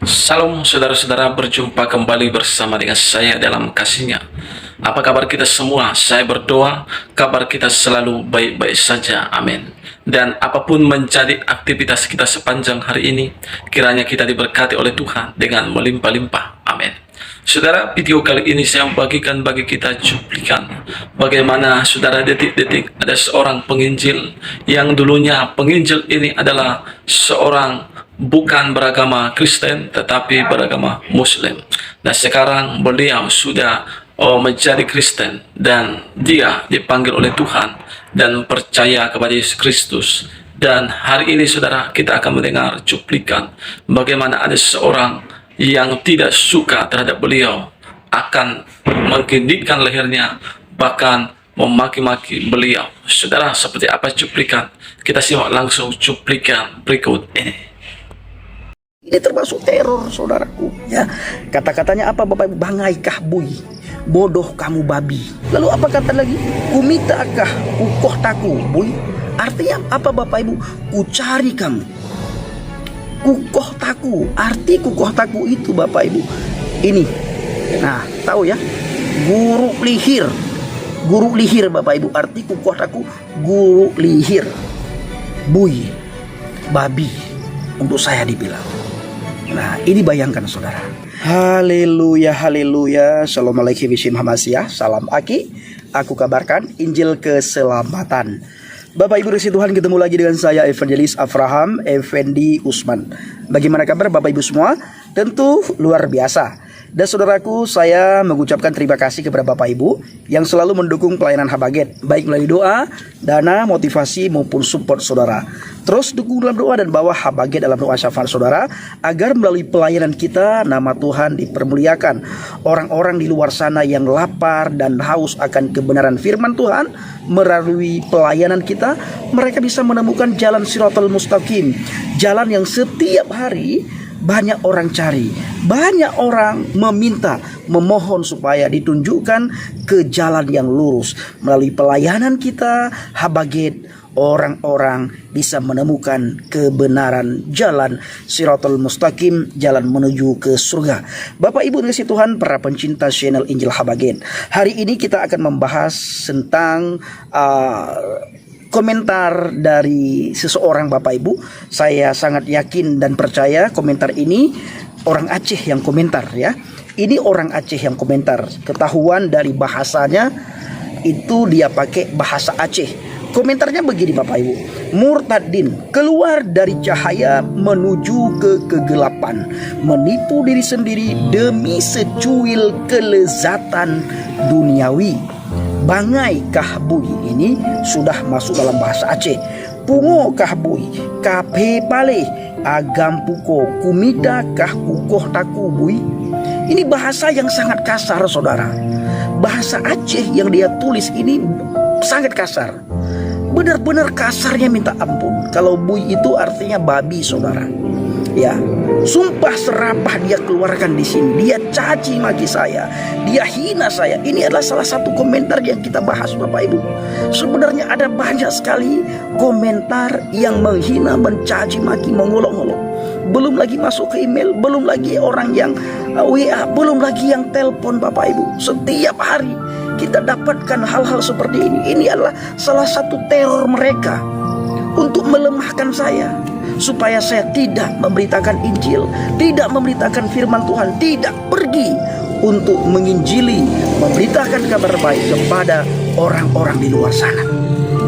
Salam saudara-saudara, berjumpa kembali bersama dengan saya dalam kasihnya. Apa kabar kita semua? Saya berdoa kabar kita selalu baik-baik saja, amin. Dan apapun menjadi aktivitas kita sepanjang hari ini, kiranya kita diberkati oleh Tuhan dengan melimpah-limpah, amin. Saudara, video kali ini saya membagikan bagi kita cuplikan bagaimana saudara detik-detik ada seorang penginjil yang dulunya penginjil ini adalah seorang bukan beragama Kristen tetapi beragama Muslim. Nah, sekarang beliau sudah menjadi Kristen dan dia dipanggil oleh Tuhan dan percaya kepada Yesus Kristus. Dan hari ini saudara, kita akan mendengar cuplikan bagaimana ada seorang yang tidak suka terhadap beliau akan menggigitkan lehernya, bahkan memaki-maki beliau. Saudara, seperti apa cuplikan? Kita simak langsung cuplikan berikut ini. Ini termasuk teror, saudaraku. Ya, kata-katanya apa, Bapak Ibu? Bangaikah bui, bodoh kamu babi. Lalu apa kata lagi? Kumitakah ukoh taku bui. Artinya apa, Bapak Ibu? Kucari kamu. Kukoh taku. Arti kukoh taku itu, Bapak Ibu, ini. Nah, tahu ya? Guru lihir. Guru lihir, Bapak Ibu. Arti kukoh taku, guru lihir. Bui, babi. Untuk saya dibilang. Nah, ini bayangkan saudara. Haleluya, haleluya. Assalamualaikum warahmatullahi wabarakatuh. Salam Aki. Aku kabarkan Injil keselamatan. Bapak Ibu Resi Tuhan, ketemu lagi dengan saya Evangelis Avraham Effendi Usman. Bagaimana kabar Bapak Ibu semua? Tentu luar biasa. Dan saudaraku, saya mengucapkan terima kasih kepada Bapak Ibu yang selalu mendukung pelayanan Habaget, baik melalui doa, dana, motivasi maupun support saudara. Terus dukung dalam doa dan bawa Habaget dalam doa syafaat saudara, agar melalui pelayanan kita nama Tuhan dipermuliakan. Orang-orang di luar sana yang lapar dan haus akan kebenaran firman Tuhan, melalui pelayanan kita, mereka bisa menemukan jalan Shiratal Mustaqim, jalan yang setiap hari banyak orang cari, banyak orang meminta, memohon supaya ditunjukkan ke jalan yang lurus. Melalui pelayanan kita, Habaget, orang-orang bisa menemukan kebenaran jalan Shiratal Mustaqim, jalan menuju ke surga. Bapak Ibu dikasihi Tuhan, para pencinta channel Injil Habaget, hari ini kita akan membahas tentang komentar dari seseorang Bapak Ibu. Saya sangat yakin dan percaya komentar ini orang Aceh yang komentar ya. Ini orang Aceh yang komentar. Ketahuan dari bahasanya itu dia pakai bahasa Aceh. Komentarnya begini Bapak Ibu. Murtadin keluar dari cahaya menuju ke kegelapan, menipu diri sendiri demi secuil kelezatan duniawi. Bangai kahbui ini sudah masuk dalam bahasa Aceh. Pungo kahbui, kape pale, agam puko, kumida kah kukoh taku bui. Ini bahasa yang sangat kasar saudara. Bahasa Aceh yang dia tulis ini sangat kasar. Benar-benar kasarnya minta ampun. Kalau bui itu artinya babi saudara. Ya, sumpah serapah dia keluarkan di sini. Dia caci maki saya, dia hina saya. Ini adalah salah satu komentar yang kita bahas Bapak Ibu. Sebenarnya ada banyak sekali komentar yang menghina, mencaci maki, mengolok-olok. Belum lagi masuk ke email, belum lagi orang yang WA, belum lagi yang telepon Bapak Ibu. Setiap hari kita dapatkan hal-hal seperti ini. Ini adalah salah satu teror mereka untuk melemahkan saya, supaya saya tidak memberitakan Injil, tidak memberitakan firman Tuhan, tidak pergi untuk menginjili, memberitakan kabar baik kepada orang-orang di luar sana.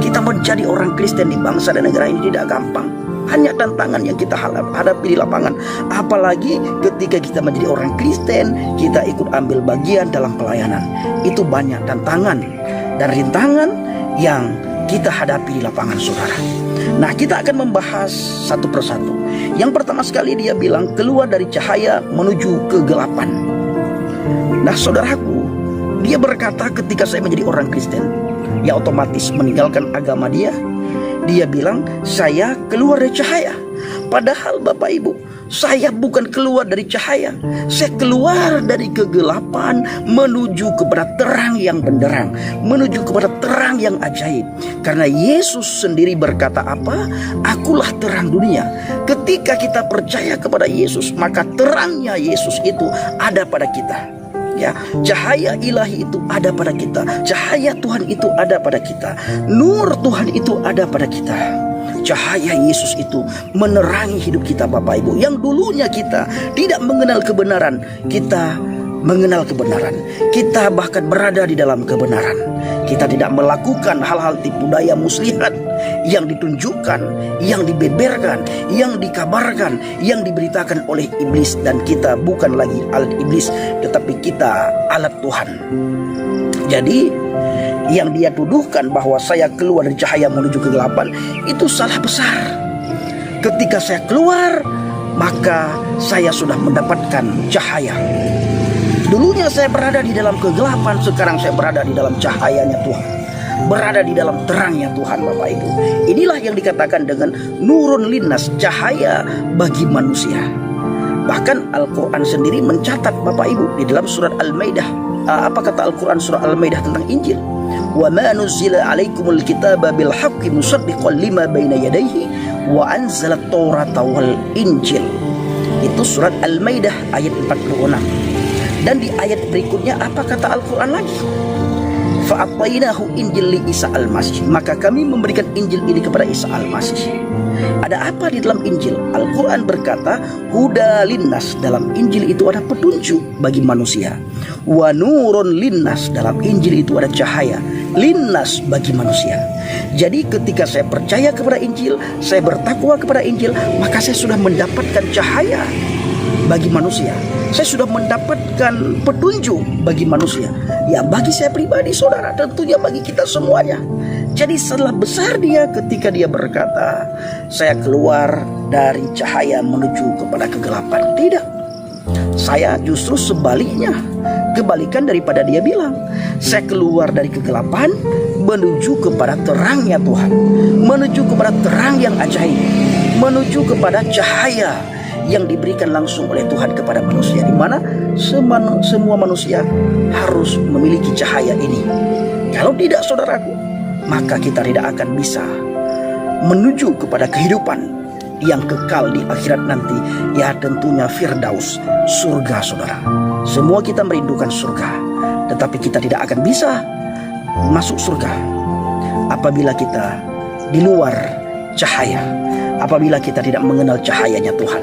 Kita menjadi orang Kristen di bangsa dan negara ini tidak gampang. Hanya tantangan yang kita hadapi di lapangan. Apalagi ketika kita menjadi orang Kristen, kita ikut ambil bagian dalam pelayanan. Itu banyak tantangan dan rintangan yang kita hadapi di lapangan saudara. Nah, kita akan membahas satu persatu. Yang pertama sekali dia bilang keluar dari cahaya menuju kegelapan. Nah saudaraku, dia berkata ketika saya menjadi orang Kristen, ya otomatis meninggalkan agama dia. Dia bilang saya keluar dari cahaya. Padahal Bapak Ibu, Saya bukan keluar dari cahaya, saya keluar dari kegelapan menuju kepada terang yang benderang, menuju kepada terang yang ajaib. Karena Yesus sendiri berkata apa? Akulah terang dunia. Ketika kita percaya kepada Yesus, maka terangnya Yesus itu ada pada kita. Ya, cahaya ilahi itu ada pada kita, cahaya Tuhan itu ada pada kita, nur Tuhan itu ada pada kita. Cahaya Yesus itu menerangi hidup kita, Bapak Ibu. Yang dulunya kita tidak mengenal kebenaran, kita mengenal kebenaran. Kita bahkan berada di dalam kebenaran. Kita tidak melakukan hal-hal tipu daya muslihat yang ditunjukkan, yang dibeberkan, yang dikabarkan, yang diberitakan oleh iblis. Dan kita bukan lagi alat iblis, tetapi kita alat Tuhan. Jadi yang dia tuduhkan bahwa saya keluar dari cahaya menuju kegelapan, itu salah besar. Ketika saya keluar, maka saya sudah mendapatkan cahaya. Dulunya saya berada di dalam kegelapan, sekarang saya berada di dalam cahayanya Tuhan, berada di dalam terangnya Tuhan, Bapak Ibu. Inilah yang dikatakan dengan nurun linnas, cahaya bagi manusia. Bahkan Al-Quran sendiri mencatat, Bapak Ibu, di dalam surat Al-Maidah. Apa kata Al-Quran surah Al-Maidah tentang Injil? Wa ma nuzila alaikumul kitaba bil haqqi musaddiqan lima baina yadayhi wa anzala at-taurata wal injil. Itu surat Al-Maidah ayat 46. Dan di ayat berikutnya apa kata Al-Quran lagi? Fa'atainahu injil li Isa al-Masih. Maka kami memberikan Injil ini kepada Isa al-Masih. Ada apa di dalam Injil? Al-Quran berkata huda linnas, dalam Injil itu ada petunjuk bagi manusia. Wa nurun linnas, dalam Injil itu ada cahaya linnas bagi manusia. Jadi ketika saya percaya kepada Injil, saya bertakwa kepada Injil, maka saya sudah mendapatkan cahaya bagi manusia. Saya sudah mendapatkan petunjuk bagi manusia. Ya, bagi saya pribadi, saudara, tentunya bagi kita semuanya. Jadi salah besar dia ketika dia berkata saya keluar dari cahaya menuju kepada kegelapan. Tidak, saya justru sebaliknya, kebalikan daripada dia bilang. Saya keluar dari kegelapan menuju kepada terangnya Tuhan, menuju kepada terang yang ajaib, menuju kepada cahaya yang diberikan langsung oleh Tuhan kepada manusia, di mana semua manusia harus memiliki cahaya ini. Kalau tidak, saudaraku, maka kita tidak akan bisa menuju kepada kehidupan yang kekal di akhirat nanti. Ya, tentunya Firdaus, surga, saudara. Semua kita merindukan surga, tetapi kita tidak akan bisa masuk surga apabila kita di luar cahaya, apabila kita tidak mengenal cahayanya Tuhan,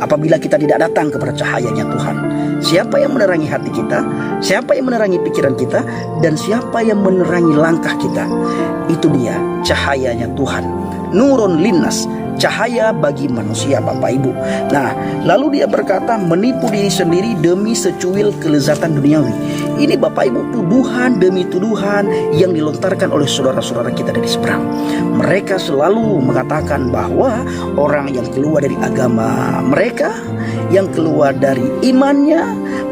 apabila kita tidak datang kepada cahayanya Tuhan. Siapa yang menerangi hati kita, siapa yang menerangi pikiran kita, dan siapa yang menerangi langkah kita? Itu dia cahayanya Tuhan, nurun linnas, cahaya bagi manusia, Bapak Ibu. Nah, lalu dia berkata menipu diri sendiri demi secuil kelezatan duniawi. Ini, Bapak Ibu, tuduhan demi tuduhan yang dilontarkan oleh saudara-saudara kita dari seberang. Mereka selalu mengatakan bahwa orang yang keluar dari agama mereka, yang keluar dari imannya,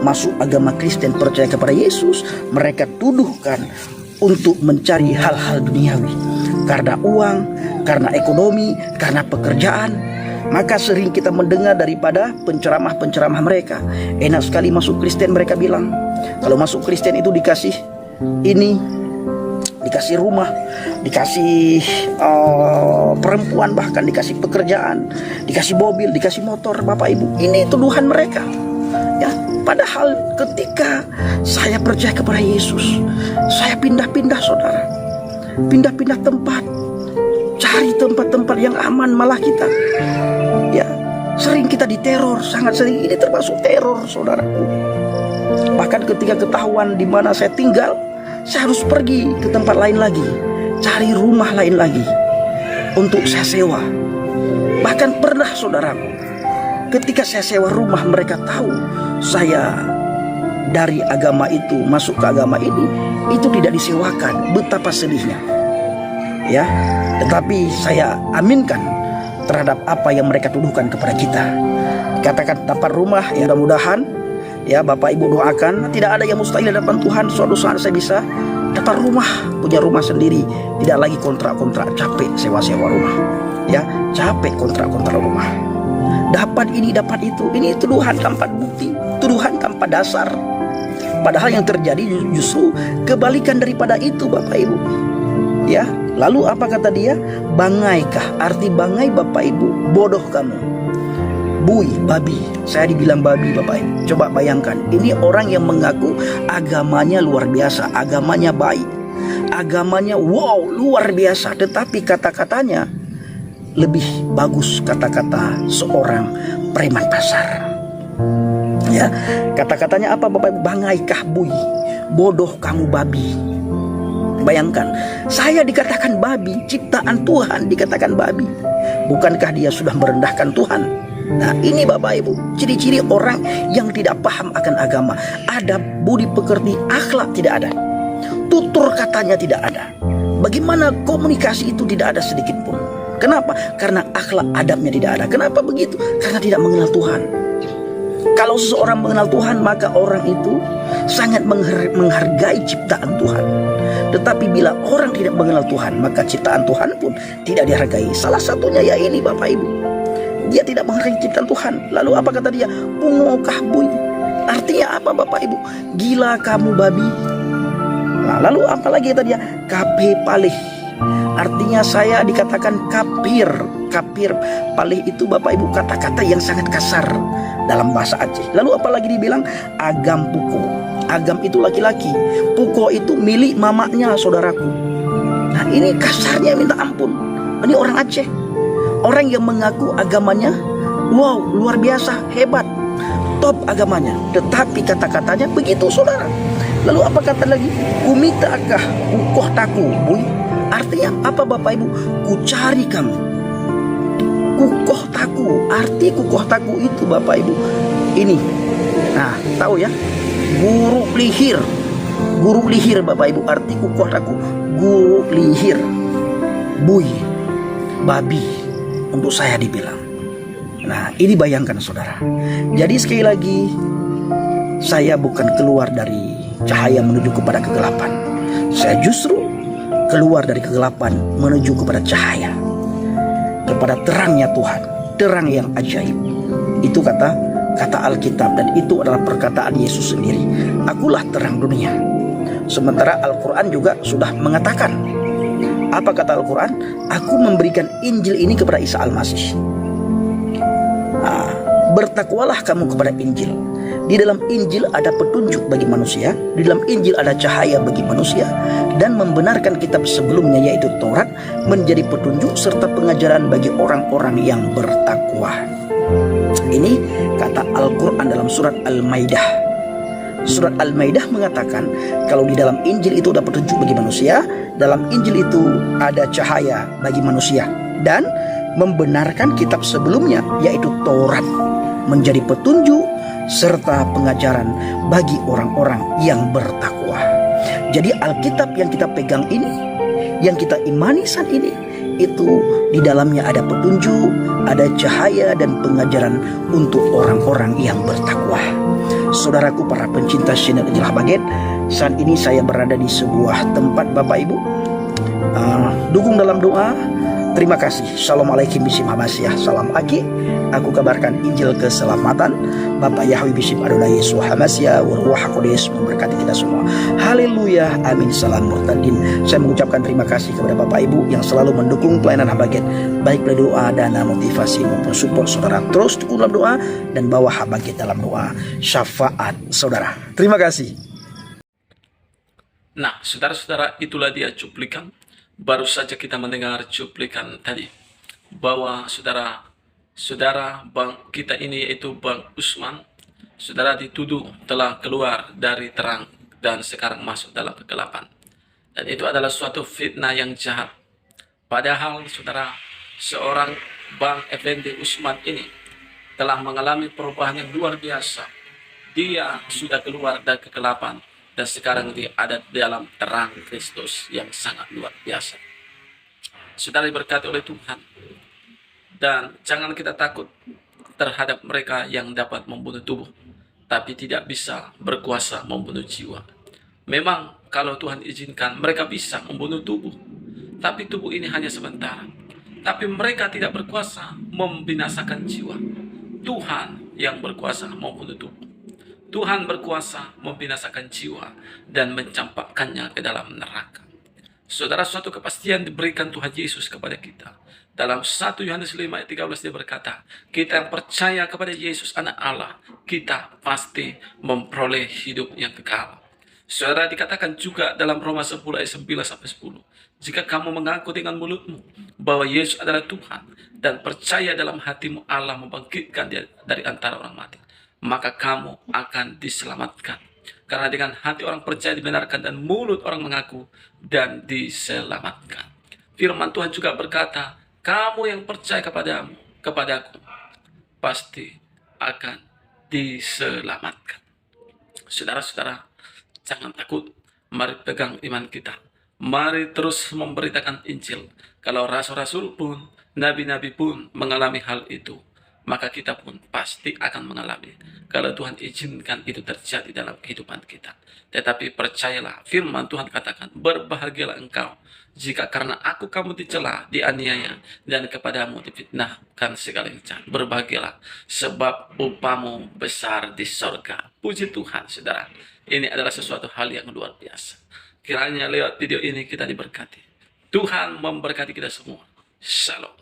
masuk agama Kristen, percaya kepada Yesus, mereka tuduhkan untuk mencari hal-hal duniawi. Karena uang, karena ekonomi, karena pekerjaan. Maka sering kita mendengar daripada penceramah-penceramah mereka. Enak sekali masuk Kristen, mereka bilang. Kalau masuk Kristen itu dikasih ini, dikasih rumah, dikasih perempuan, bahkan dikasih pekerjaan, dikasih mobil, dikasih motor, Bapak Ibu. Ini tuduhan mereka. Ya, padahal ketika saya percaya kepada Yesus, saya pindah-pindah, saudara. Pindah-pindah tempat, cari tempat-tempat yang aman. Malah kita, ya, sering kita diteror, sangat sering. Ini termasuk teror, saudaraku. Bahkan ketika ketahuan di mana saya tinggal, saya harus pergi ke tempat lain lagi, cari rumah lain lagi untuk saya sewa. Bahkan pernah, saudaraku, ketika saya sewa rumah, mereka tahu saya dari agama itu masuk ke agama ini, itu tidak disewakan. Betapa sedihnya, ya. Tetapi saya aminkan terhadap apa yang mereka tuduhkan kepada kita. Katakan dapat rumah, ya, mudah-mudahan, ya, Bapak Ibu doakan. Tidak ada yang mustahil di hadapan Tuhan. Suatu saat saya bisa dapat rumah, punya rumah sendiri, tidak lagi kontrak-kontrak, capek sewa-sewa rumah, ya, capek kontrak-kontrak rumah. dapat ini, dapat itu. Ini tuduhan tanpa bukti, tuduhan tanpa dasar. Padahal yang terjadi justru kebalikan daripada itu, Bapak Ibu. Ya, lalu apa kata dia? Bangaikah? Arti bangai, Bapak Ibu, bodoh kamu. Bui, babi. Saya dibilang babi, Bapak Ibu. Coba bayangkan, ini orang yang mengaku agamanya luar biasa, agamanya baik, agamanya wow, luar biasa, tetapi kata-katanya lebih bagus kata-kata seorang preman pasar. Ya, kata-katanya apa, Bapak Ibu? Bangaikah, bui, bodoh kamu, babi. Bayangkan, saya dikatakan babi, ciptaan Tuhan dikatakan babi. Bukankah dia sudah merendahkan Tuhan? Nah, ini Bapak Ibu, ciri-ciri orang yang tidak paham akan agama. Adab, budi pekerti, akhlak tidak ada. Tutur katanya tidak ada. Bagaimana komunikasi itu tidak ada sedikit pun. Kenapa? Karena akhlak adabnya tidak ada. Kenapa begitu? Karena tidak mengenal Tuhan. Kalau seseorang mengenal Tuhan, maka orang itu sangat menghargai ciptaan Tuhan. Tetapi bila orang tidak mengenal Tuhan, maka ciptaan Tuhan pun tidak dihargai. Salah satunya ya ini, Bapak Ibu. Dia tidak menghargai ciptaan Tuhan. Lalu apa kata dia? Pungokah bui. Artinya apa, Bapak Ibu? Gila kamu, babi. Nah, lalu apa lagi kata dia? Kape palih. Artinya saya dikatakan kafir. Kafir, palih itu Bapak Ibu kata-kata yang sangat kasar dalam bahasa Aceh. Lalu apa lagi dibilang? Agam puko. Agam itu laki-laki, puko itu milik mamanya, saudaraku. Nah, ini kasarnya minta ampun. Ini orang Aceh, orang yang mengaku agamanya wow, luar biasa, hebat, top agamanya, tetapi kata-katanya begitu, saudara. Lalu apa kata lagi? Kumitakah ukoh taku, bui. Artinya apa, Bapak Ibu? Ku cari kamu. Kukoh taku, arti kukoh taku itu, Bapak Ibu, ini. Nah, tahu ya? Guru lihir. Guru lihir, Bapak Ibu, arti kukoh taku. Guru lihir. Bui, babi, untuk saya dibilang. Nah, ini bayangkan, saudara. Jadi sekali lagi, saya bukan keluar dari cahaya menuju kepada kegelapan. Saya justru keluar dari kegelapan menuju kepada cahaya, kepada terangnya Tuhan, terang yang ajaib. Itu kata Alkitab, dan itu adalah perkataan Yesus sendiri. Akulah terang dunia. Sementara Al-Quran juga sudah mengatakan, apa kata Al-Quran? Aku memberikan Injil ini kepada Isa Al-Masih. Nah, bertakwalah kamu kepada Injil. Di dalam Injil ada petunjuk bagi manusia, di dalam Injil ada cahaya bagi manusia, dan membenarkan kitab sebelumnya yaitu Taurat menjadi petunjuk serta pengajaran bagi orang-orang yang bertakwa. Ini kata Al-Quran dalam surat Al-Maidah. Surat Al-Maidah mengatakan kalau di dalam Injil itu ada petunjuk bagi manusia, dalam Injil itu ada cahaya bagi manusia, dan membenarkan kitab sebelumnya yaitu Taurat menjadi petunjuk serta pengajaran bagi orang-orang yang bertakwa. Jadi Alkitab yang kita pegang ini, yang kita imani saat ini, itu di dalamnya ada petunjuk, ada cahaya dan pengajaran untuk orang-orang yang bertakwa. Saudaraku para pencinta channel Jelah Baget, saat ini saya berada di sebuah tempat, Bapak Ibu. Dukung dalam doa. Terima kasih. Assalamualaikum bisim Hamasyah. Salam Aki. Aku kabarkan Injil keselamatan. Bapak Yahwi bisim Adonai Yesus Hamasyah. Waruah Kudus memberkati kita semua. Haleluya. Amin. Salam murtadin. Saya mengucapkan terima kasih kepada Bapak Ibu yang selalu mendukung pelayanan Habaget, baik melalui doa, dana, motivasi maupun support saudara. Terus dukung dalam doa dan bawa Habaget dalam doa syafaat saudara. Terima kasih. Nah, saudara-saudara, itulah dia cuplikan. Baru saja kita mendengar cuplikan tadi bahwa saudara bang kita ini yaitu Bang Usman, saudara dituduh telah keluar dari terang dan sekarang masuk dalam kegelapan. Dan itu adalah suatu fitnah yang jahat. Padahal saudara, seorang Bang Effendi Usman ini telah mengalami perubahan yang luar biasa. Dia sudah keluar dari kegelapan dan sekarang dia ada dalam terang Kristus yang sangat luar biasa. Saudara diberkati oleh Tuhan. Dan jangan kita takut terhadap mereka yang dapat membunuh tubuh, tapi tidak bisa berkuasa membunuh jiwa. Memang kalau Tuhan izinkan mereka bisa membunuh tubuh, tapi tubuh ini hanya sebentar. Tapi mereka tidak berkuasa membinasakan jiwa. Tuhan yang berkuasa membunuh tubuh. Tuhan berkuasa membinasakan jiwa dan mencampakkannya ke dalam neraka. Saudara, suatu kepastian diberikan Tuhan Yesus kepada kita. Dalam 1 Yohanes 5 ayat 13 dia berkata, kita yang percaya kepada Yesus anak Allah, kita pasti memperoleh hidup yang kekal. Saudara, dikatakan juga dalam Roma 10 ayat 9 sampai 10, jika kamu mengaku dengan mulutmu bahwa Yesus adalah Tuhan dan percaya dalam hatimu Allah membangkitkan dia dari antara orang mati, maka kamu akan diselamatkan. Karena dengan hati orang percaya dibenarkan dan mulut orang mengaku dan diselamatkan. Firman Tuhan juga berkata, kamu yang percaya kepadaku pasti akan diselamatkan. Saudara-saudara, jangan takut. Mari pegang iman kita. Mari terus memberitakan Injil. Kalau rasul-rasul pun, nabi-nabi pun mengalami hal itu, maka kita pun pasti akan mengalami. Kalau Tuhan izinkan itu terjadi dalam kehidupan kita. Tetapi percayalah, firman Tuhan katakan, berbahagialah engkau jika karena aku kamu dicela, dianiaya, dan kepadamu difitnahkan segala yang jahat. Berbahagialah, sebab upamu besar di sorga. Puji Tuhan, saudara. Ini adalah sesuatu hal yang luar biasa. Kiranya lewat video ini kita diberkati. Tuhan memberkati kita semua. Shalom.